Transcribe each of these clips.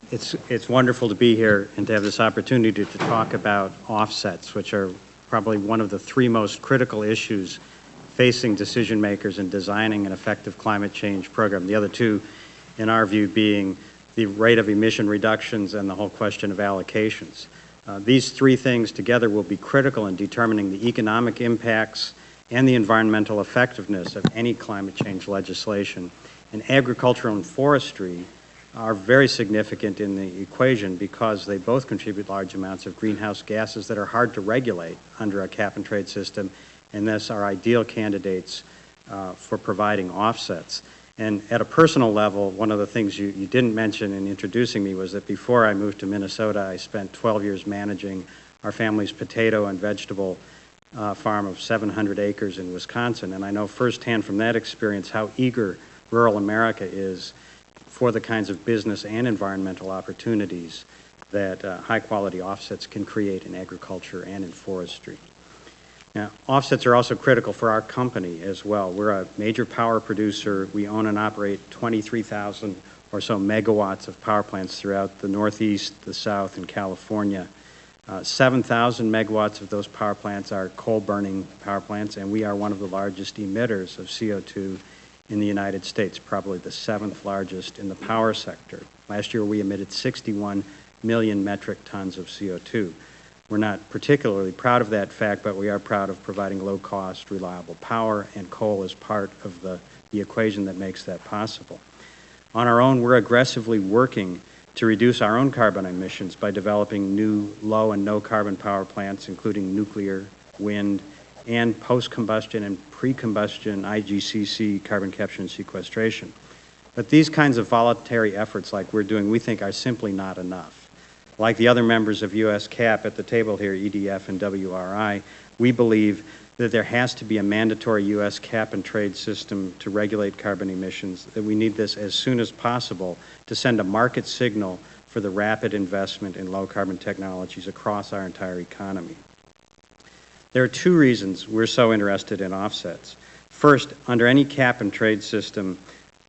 It's wonderful to be here and to have this opportunity to talk about offsets, which are probably one of the three most critical issues facing decision makers in designing an effective climate change program. The other two, in our view, being the rate of emission reductions and the whole question of allocations. These three things together will be critical in determining the economic impacts and the environmental effectiveness of any climate change legislation. And agriculture and forestry are very significant in the equation because they both contribute large amounts of greenhouse gases that are hard to regulate under a cap and trade system, and thus are ideal candidates for providing offsets. And at a personal level, one of the things you didn't mention in introducing me was that before I moved to Minnesota, I spent 12 years managing our family's potato and vegetable farm of 700 acres in Wisconsin, and I know firsthand from that experience how eager rural America is for the kinds of business and environmental opportunities that high-quality offsets can create in agriculture and in forestry. Now, offsets are also critical for our company as well. We're a major power producer. We own and operate 23,000 or so megawatts of power plants throughout the Northeast, the South, and California. 7,000 megawatts of those power plants are coal-burning power plants, and we are one of the largest emitters of CO2 in the United States, probably the 7th largest in the power sector. Last year we emitted 61 million metric tons of CO2. We're not particularly proud of that fact, but we are proud of providing low-cost, reliable power, and coal is part of the equation that makes that possible. On our own, we're aggressively working to reduce our own carbon emissions by developing new low and no carbon power plants, including nuclear, wind, and post-combustion and pre-combustion IGCC carbon capture and sequestration. But these kinds of voluntary efforts like we're doing, we think are simply not enough. Like the other members of U.S. CAP at the table here, EDF and WRI, we believe that there has to be a mandatory U.S. cap and trade system to regulate carbon emissions, that we need this as soon as possible to send a market signal for the rapid investment in low carbon technologies across our entire economy. There are two reasons we're so interested in offsets. First, under any cap and trade system,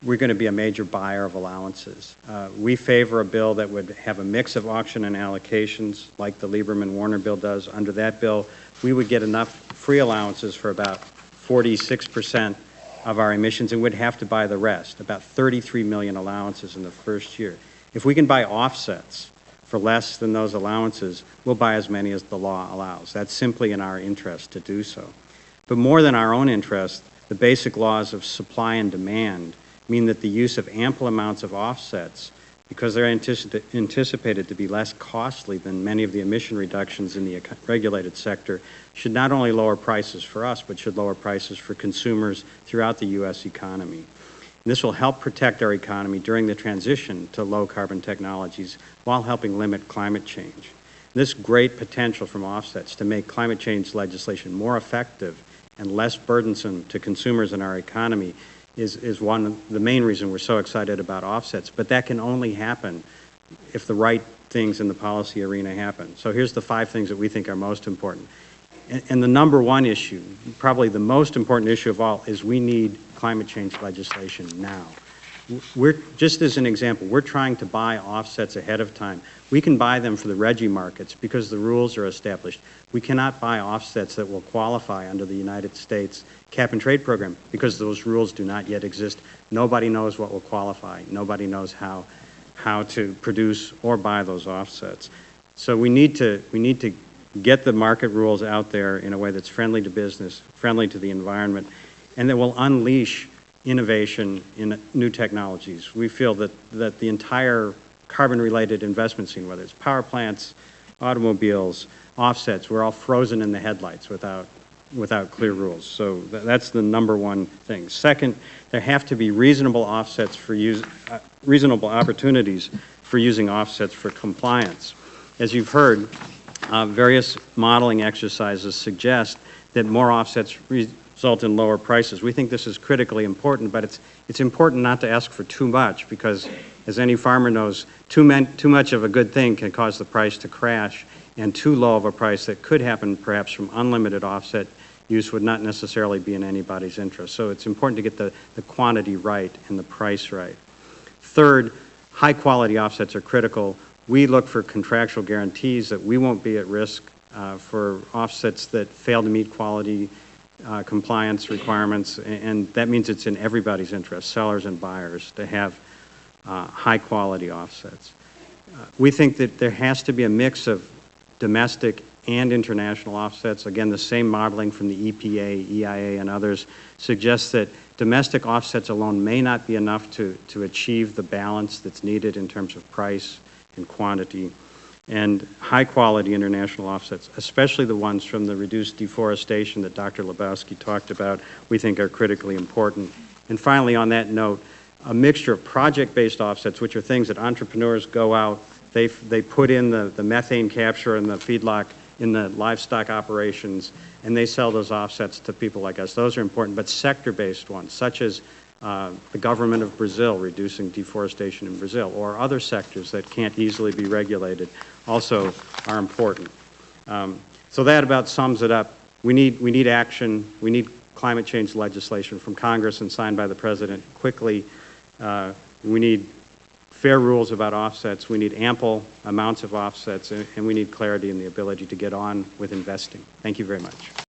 we're going to be a major buyer of allowances. We favor a bill that would have a mix of auction and allocations like the Lieberman-Warner bill does. Under that bill, we would get enough free allowances for about 46% of our emissions and would have to buy the rest, about 33 million allowances in the first year. If we can buy offsets for less than those allowances, we'll buy as many as the law allows. That's simply in our interest to do so. But more than our own interest, the basic laws of supply and demand mean that the use of ample amounts of offsets, because they're anticipated to be less costly than many of the emission reductions in the regulated sector, should not only lower prices for us, but should lower prices for consumers throughout the U.S. economy. And this will help protect our economy during the transition to low-carbon technologies while helping limit climate change. This great potential from offsets to make climate change legislation more effective and less burdensome to consumers in our economy is one of the main reason we're so excited about offsets. But that can only happen if the right things in the policy arena happen. So here's the 5 things that we think are most important. And the number one issue, probably the most important issue of all, is we need climate change legislation now. Just as an example, we're trying to buy offsets ahead of time. We can buy them for the RGGI markets because the rules are established. We cannot buy offsets that will qualify under the United States cap and trade program because those rules do not yet exist. Nobody knows what will qualify. Nobody knows how to produce or buy those offsets. So we need to get the market rules out there in a way that's friendly to business, friendly to the environment, and that will unleash innovation in new technologies. We feel that the entire carbon-related investment scene, whether it's power plants, automobiles, offsets, we're all frozen in the headlights without clear rules. So that's the number one thing. Second, there have to be reasonable offsets for reasonable opportunities for using offsets for compliance. As you've heard, various modeling exercises suggest that more offsets result in lower prices. We think this is critically important, but it's important not to ask for too much because, as any farmer knows, too much of a good thing can cause the price to crash, and too low of a price that could happen perhaps from unlimited offset use would not necessarily be in anybody's interest. So it's important to get the quantity right and the price right. Third, high-quality offsets are critical. We look for contractual guarantees that we won't be at risk for offsets that fail to meet quality compliance requirements, and that means it's in everybody's interest, sellers and buyers, to have high-quality offsets. We think that there has to be a mix of domestic and international offsets. Again, the same modeling from the EPA, EIA, and others suggests that domestic offsets alone may not be enough to achieve the balance that's needed in terms of price and quantity. And high-quality international offsets, especially the ones from the reduced deforestation that Dr. Lebowski talked about, we think are critically important. And finally, on that note, a mixture of project-based offsets, which are things that entrepreneurs go out, they put in the methane capture and the feedlot in the livestock operations, and they sell those offsets to people like us. Those are important, but sector-based ones, such as the government of Brazil reducing deforestation in Brazil, or other sectors that can't easily be regulated, also are important. So that about sums it up. We need action. We need climate change legislation from Congress and signed by the President quickly. We need fair rules about offsets. We need ample amounts of offsets, and we need clarity and the ability to get on with investing. Thank you very much.